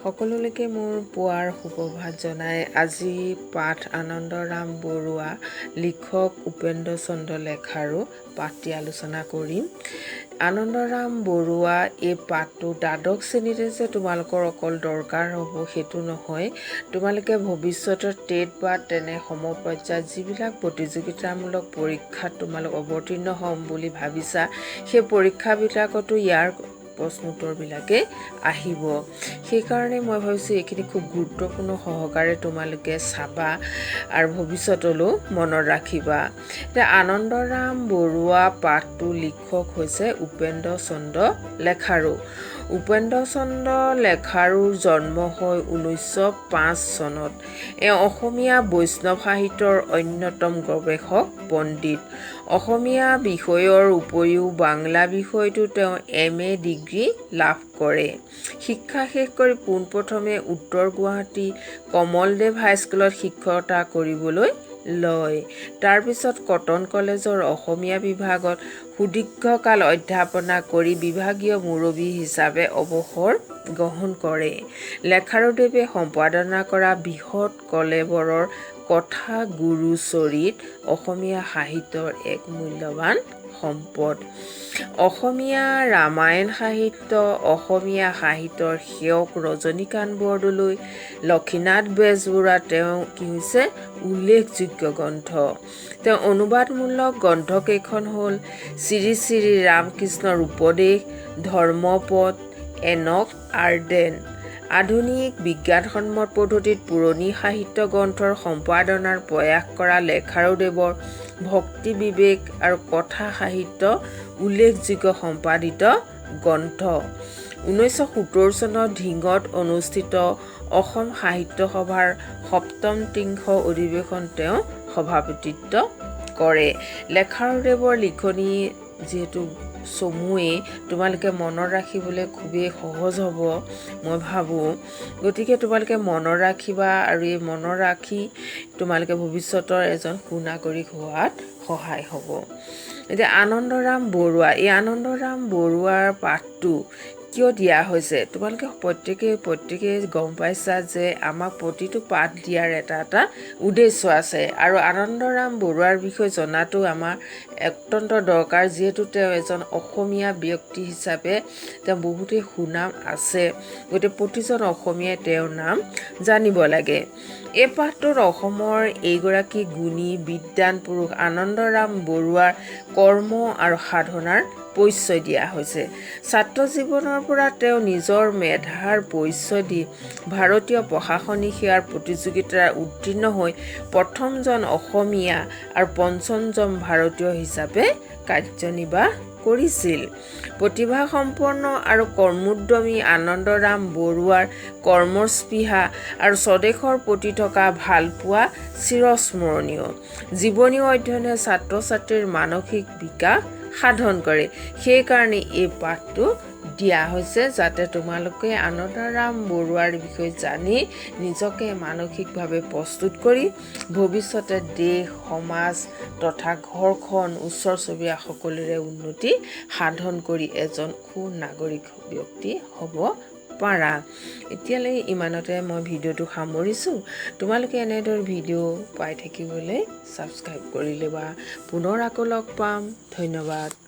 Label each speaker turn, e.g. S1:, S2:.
S1: সকলোলৈকে মোৰ পুৱাৰ সুপ্ৰভাত জনাই আজি পাঠ আনন্দৰাম বৰুৱা লিখক উপেন্দ্ৰ চন্দ্ৰ লেখাৰো পাঠটি আলোচনা কৰিম। আনন্দৰাম বৰুৱা এই পাঠটো দ্বাদশ শ্ৰেণীতে যে তোমালোকৰ অকল দৰকাৰ হ'ব সেইটো নহয়। তোমালোকে ভৱিষ্যতৰ টেট বা তেনে সমপৰ্যায়ত যিবিলাক প্ৰতিযোগিতামূলক পৰীক্ষাত তোমালোক অৱতীৰ্ণ হ'ম বুলি ভাবিছা সেই পৰীক্ষাবিলাকতো ইয়াৰ প্ৰশ্নোত্তৰবিলাকে আহিব। সেইকাৰণে মই ভাবিছোঁ এইখিনি খুব গুৰুত্বপূৰ্ণ সহকাৰে তোমালোকে চাবা আৰু ভৱিষ্যতলৈও মনত ৰাখিবা। এতিয়া আনন্দৰাম বৰুৱা পাঠটো লিখক হৈছে উপেন্দ্ৰ চন্দ্ৰ লেখাৰু। উপেন্দ্ৰ চন্দ্ৰ লেখাৰুৰ জন্ম হয় 1905 চনত। এওঁ অসমীয়া বৈষ্ণৱ সাহিত্যৰ অন্যতম গৱেষক পণ্ডিত। অসমীয়া বিষয়ৰ উপৰিও বাংলা বিষয়তো তেওঁ MA ডিগ্ৰী লাভ কৰে। শিক্ষা শেষ কৰি পোনপ্ৰথমে উত্তৰ গুৱাহাটী কমলদেৱ হাইস্কুলত শিক্ষকতা কৰিবলৈ লয়। তাৰপিছত কটন কলেজৰ অসমীয়া বিভাগত সুদীৰ্ঘকাল অধ্যাপনা কৰি বিভাগীয় মুৰব্বী হিচাপে অৱসৰ গ্ৰহণ কৰে। লেখাৰুদেৱে সম্পাদনা কৰা বৃহৎ কলেবৰৰ কথা গুৰুচৰিত অসমীয়া সাহিত্যৰ এক মূল্যৱান সম্পদ। অসমীয়া ৰামায়ণ সাহিত্য, অসমীয়া সাহিত্যৰ সেৱক ৰজনীকান্ত বৰদলৈ, লক্ষীনাথ বেজবৰুৱা তেওঁ কি হৈছে উল্লেখযোগ্য গ্ৰন্থ। তেওঁ অনুবাদমূলক গ্ৰন্থকেইখন হ'ল শ্ৰী শ্ৰী ৰামকৃষ্ণৰ উপদেশ, ধৰ্মপদ, এনক আৰ্ডেন। আধুনিক বিজ্ঞানসন্মত পদ্ধতিত পুৰণি সাহিত্য গ্ৰন্থৰ সম্পাদনাৰ প্ৰয়াস কৰা লেখাৰুদেৱৰ ভক্তি বিবেক আৰু কথা সাহিত্য উল্লেখযোগ্য সম্পাদিত গ্ৰন্থ। 1970 চনত ধিঙত অনুষ্ঠিত অসম সাহিত্য সভাৰ 7ম ত্ৰিংশ অধিৱেশন তেওঁ সভাপতিত্ব কৰে। লেখাৰুদেৱৰ লিখনি যিহেতু চমুৱে তোমালোকে মনত ৰাখিবলৈ খুবেই সহজ হ'ব মই ভাবোঁ। গতিকে তোমালোকে মনত ৰাখিবা আৰু এই মনত ৰাখি তোমালোকে ভৱিষ্যতৰ এজন সুনাগৰিক হোৱাত সহায় হ'ব। এতিয়া আনন্দৰাম বৰুৱা, এই আনন্দৰাম বৰুৱাৰ পাঠটো কিয় দিয়া হৈছে তোমালোকে প্ৰত্যেকে গম পাইছা যে আমাক প্ৰতিটো পাঠ দিয়াৰ এটা এটা উদ্দেশ্য আছে আৰু আনন্দৰাম বৰুৱাৰ বিষয়ে জনাটো আমাৰ অত্যন্ত দৰকাৰ। যিহেতু তেওঁ এজন অসমীয়া ব্যক্তি হিচাপে তেওঁ বহুতেই সুনাম আছে, গতিকে প্ৰতিজন অসমীয়াই তেওঁৰ নাম জানিব লাগে। এই পাঠটোত অসমৰ এইগৰাকী গুণী বিদ্বান পুৰুষ আনন্দৰাম বৰুৱাৰ কৰ্ম আৰু সাধনাৰ পৰিচয় দিয়া হৈছে। ছাত্ৰ জীৱনৰ পৰা তেওঁ নিজৰ মেধাৰ পৰিচয় দি ভাৰতীয় প্ৰশাসনিক সেৱাৰ প্ৰতিযোগিতাত উত্তীৰ্ণ হৈ প্ৰথমজন অসমীয়া আৰু পঞ্চমজন ভাৰতীয় হিচাপে কাৰ্যনিৰ্বাহ কৰিছিল। প্ৰতিভাসম্পন্ন আৰু কৰ্মোদ্যমী আনন্দৰাম বৰুৱাৰ কৰ্মস্পৃহা আৰু স্বদেশৰ প্ৰতি থকা ভালপোৱা চিৰস্মৰণীয়। জীৱনী অধ্যয়নে ছাত্ৰ ছাত্ৰীৰ মানসিক বিকাশ সাধন কৰে। সেইকাৰণে এই পাঠটো দিয়া হৈছে যাতে তোমালোকে আনন্দৰাম বৰুৱাৰ বিষয়ে জানি নিজকে মানসিকভাৱে প্ৰস্তুত কৰি ভৱিষ্যতে দেশ সমাজ তথা ঘৰখন ওচৰ চুবুৰীয়া সকলোৰে উন্নতি সাধন কৰি এজন সুনাগৰিক ব্যক্তি হ'ব পাৰা। এতিয়ালৈ ইমানতে মই ভিডিঅ'টো সামৰিছোঁ। তোমালোকে এনেদৰে ভিডিঅ' পাই থাকিবলৈ ছাবস্ক্ৰাইব কৰি ল'বা। পুনৰ আকৌ লগ পাম। ধন্যবাদ।